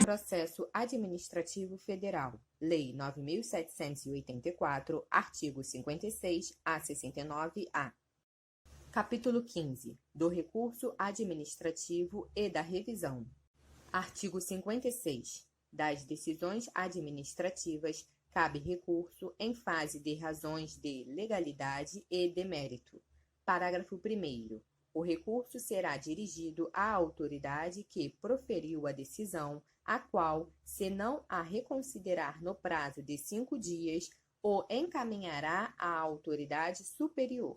Processo Administrativo Federal, Lei 9.784, artigo 56 a 69-A. Capítulo 15. Do recurso administrativo e da revisão. Artigo 56. Das decisões administrativas, cabe recurso em fase de razões de legalidade e de mérito. Parágrafo 1º. O recurso será dirigido à autoridade que proferiu a decisão, a qual, se não a reconsiderar no prazo de 5 dias, o encaminhará à autoridade superior.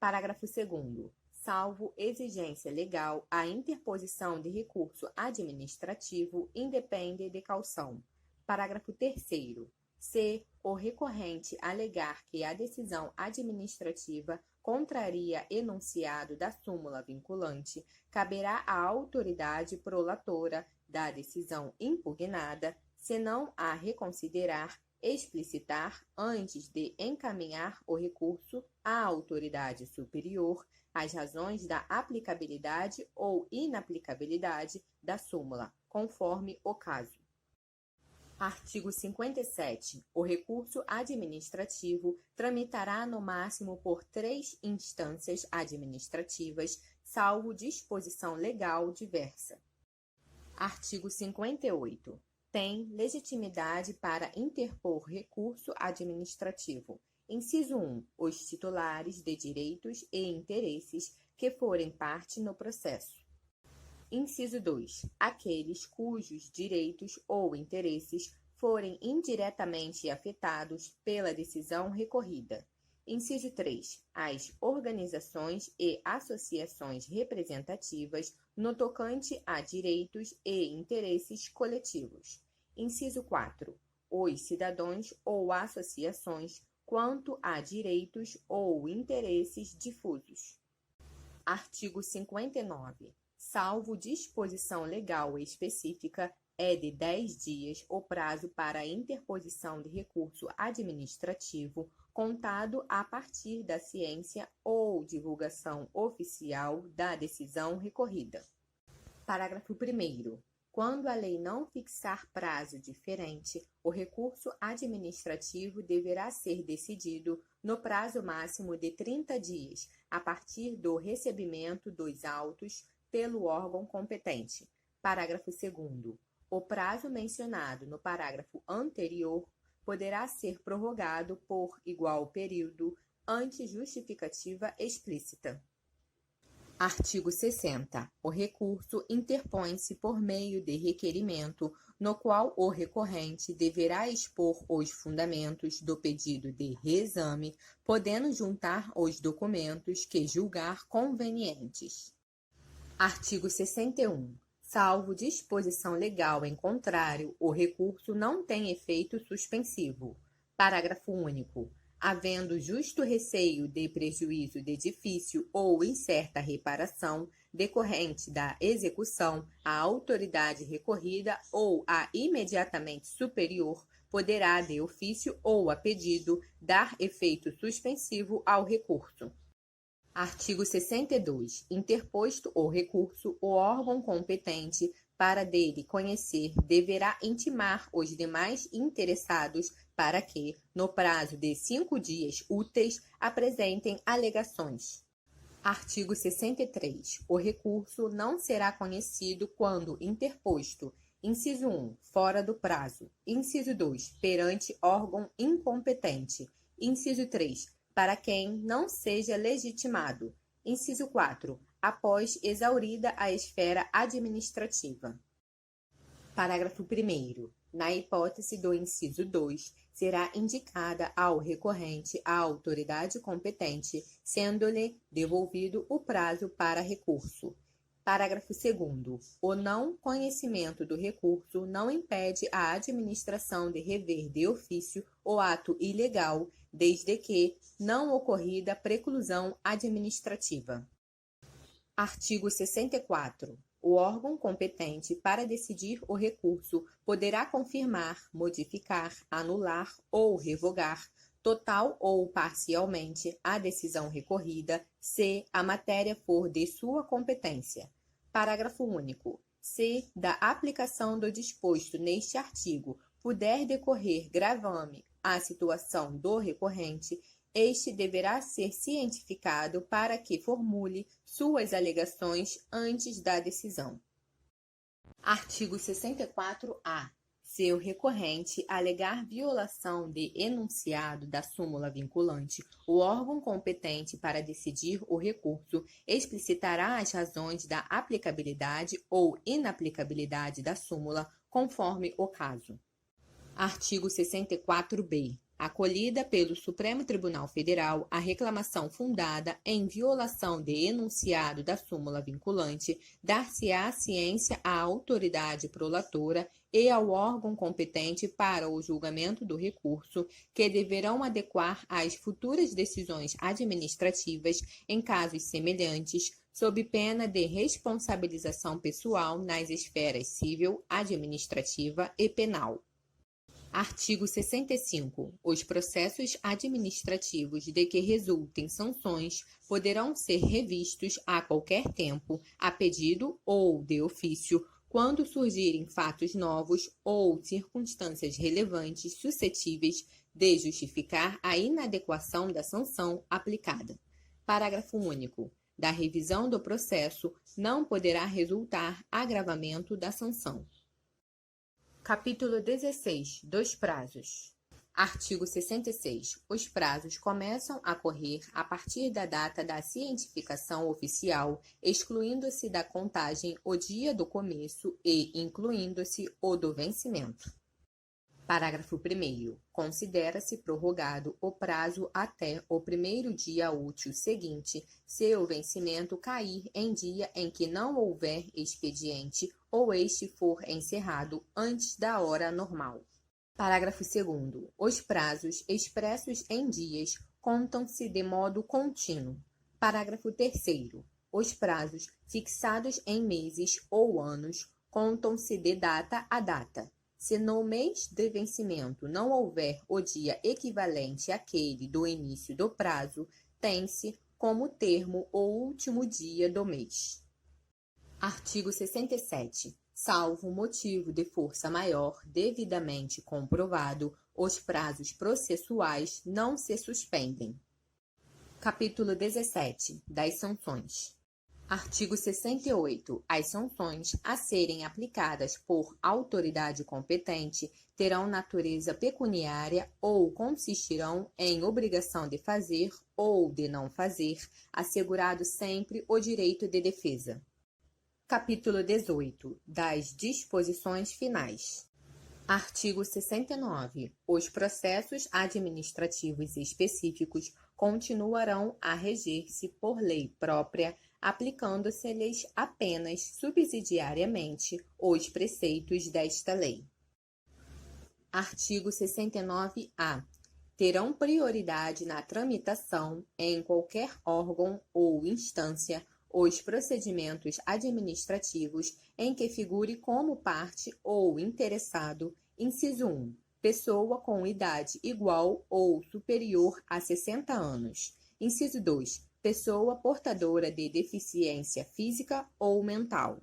Parágrafo 2º. Salvo exigência legal, a interposição de recurso administrativo independe de caução. Parágrafo 3º. Se o recorrente alegar que a decisão administrativa contraria enunciado da súmula vinculante, caberá à autoridade prolatora da decisão impugnada, se não a reconsiderar, explicitar, antes de encaminhar o recurso à autoridade superior, as razões da aplicabilidade ou inaplicabilidade da súmula, conforme o caso. Artigo 57. O recurso administrativo tramitará no máximo por 3 instâncias administrativas, salvo disposição legal diversa. Artigo 58. Tem legitimidade para interpor recurso administrativo. Inciso 1. Os titulares de direitos e interesses que forem parte no processo. Inciso 2. Aqueles cujos direitos ou interesses forem indiretamente afetados pela decisão recorrida. Inciso 3. As organizações e associações representativas no tocante a direitos e interesses coletivos. Inciso 4. Os cidadãos ou associações quanto a direitos ou interesses difusos. Artigo 59. Salvo disposição legal específica, é de 10 dias o prazo para a interposição de recurso administrativo, contado a partir da ciência ou divulgação oficial da decisão recorrida. Parágrafo 1º. Quando a lei não fixar prazo diferente, o recurso administrativo deverá ser decidido no prazo máximo de 30 dias, a partir do recebimento dos autos pelo órgão competente. Parágrafo 2º. O prazo mencionado no parágrafo anterior poderá ser prorrogado por igual período, ante justificativa explícita. Artigo 60. O recurso interpõe-se por meio de requerimento, no qual o recorrente deverá expor os fundamentos do pedido de reexame, podendo juntar os documentos que julgar convenientes. Artigo 61. Salvo disposição legal em contrário, o recurso não tem efeito suspensivo. Parágrafo único. Havendo justo receio de prejuízo de difícil ou incerta reparação decorrente da execução, a autoridade recorrida ou a imediatamente superior poderá, de ofício ou a pedido, dar efeito suspensivo ao recurso. Artigo 62. Interposto o recurso, o órgão competente, para dele conhecer, deverá intimar os demais interessados para que, no prazo de 5 dias úteis, apresentem alegações. Artigo 63. O recurso não será conhecido quando interposto. Inciso 1. Fora do prazo. Inciso 2. Perante órgão incompetente. Inciso 3. Para quem não seja legitimado. Inciso 4. Após exaurida a esfera administrativa. Parágrafo 1º. Na hipótese do inciso 2, será indicada ao recorrente a autoridade competente, sendo-lhe devolvido o prazo para recurso. Parágrafo 2º. O não conhecimento do recurso não impede a administração de rever de ofício o ato ilegal, desde que não ocorrida preclusão administrativa. Artigo 64. O órgão competente para decidir o recurso poderá confirmar, modificar, anular ou revogar, total ou parcialmente, a decisão recorrida, se a matéria for de sua competência. Parágrafo único. Se da aplicação do disposto neste artigo puder decorrer gravame à situação do recorrente, este deverá ser cientificado para que formule suas alegações antes da decisão. Artigo 64-A. Se o recorrente alegar violação de enunciado da súmula vinculante, o órgão competente para decidir o recurso explicitará as razões da aplicabilidade ou inaplicabilidade da súmula, conforme o caso. Artigo 64-B. Acolhida pelo Supremo Tribunal Federal a reclamação fundada em violação de enunciado da súmula vinculante, dar-se-á ciência à autoridade prolatora e ao órgão competente para o julgamento do recurso, que deverão adequar às futuras decisões administrativas em casos semelhantes, sob pena de responsabilização pessoal nas esferas civil, administrativa e penal. Artigo 65. Os processos administrativos de que resultem sanções poderão ser revistos a qualquer tempo, a pedido ou de ofício, quando surgirem fatos novos ou circunstâncias relevantes suscetíveis de justificar a inadequação da sanção aplicada. Parágrafo único. Da revisão do processo não poderá resultar agravamento da sanção. Capítulo 16. Dos prazos. Artigo 66. Os prazos começam a correr a partir da data da cientificação oficial, excluindo-se da contagem o dia do começo e incluindo-se o do vencimento. Parágrafo 1º. Considera-se prorrogado o prazo até o primeiro dia útil seguinte, se o vencimento cair em dia em que não houver expediente ou este for encerrado antes da hora normal. Parágrafo 2º. Os prazos expressos em dias contam-se de modo contínuo. Parágrafo 3º. Os prazos fixados em meses ou anos contam-se de data a data. Se no mês de vencimento não houver o dia equivalente àquele do início do prazo, tem-se como termo o último dia do mês. Artigo 67. Salvo motivo de força maior devidamente comprovado, os prazos processuais não se suspendem. Capítulo 17. Das sanções. Artigo 68. As sanções a serem aplicadas por autoridade competente terão natureza pecuniária ou consistirão em obrigação de fazer ou de não fazer, assegurado sempre o direito de defesa. Capítulo 18. Das disposições finais. Artigo 69. Os processos administrativos específicos continuarão a reger-se por lei própria, aplicando-se-lhes apenas subsidiariamente os preceitos desta lei. Artigo 69-A. Terão prioridade na tramitação, em qualquer órgão ou instância, os procedimentos administrativos em que figure como parte ou interessado, inciso 1, pessoa com idade igual ou superior a 60 anos. Inciso 2, pessoa portadora de deficiência física ou mental.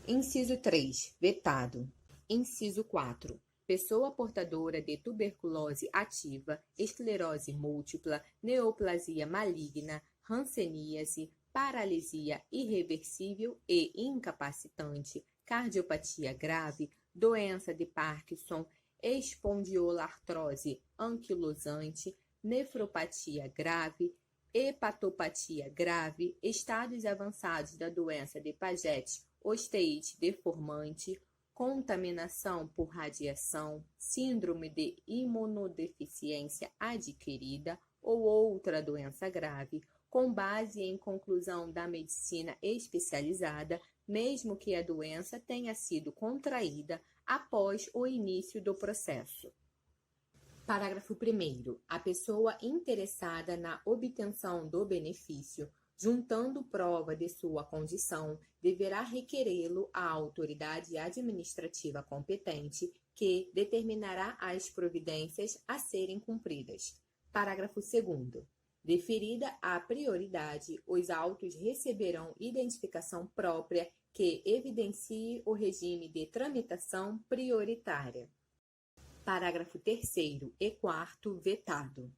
Inciso 3, vetado. Inciso 4, pessoa portadora de tuberculose ativa, esclerose múltipla, neoplasia maligna, hanseníase, paralisia irreversível e incapacitante, cardiopatia grave, doença de Parkinson, espondiolartrose anquilosante, nefropatia grave, hepatopatia grave, estados avançados da doença de Paget, osteite deformante, contaminação por radiação, síndrome de imunodeficiência adquirida ou outra doença grave, com base em conclusão da medicina especializada, mesmo que a doença tenha sido contraída após o início do processo. Parágrafo 1º. A pessoa interessada na obtenção do benefício, juntando prova de sua condição, deverá requerê-lo à autoridade administrativa competente, que determinará as providências a serem cumpridas. Parágrafo 2º. Deferida a prioridade, os autos receberão identificação própria que evidencie o regime de tramitação prioritária. Parágrafo 3º e 4º vetado.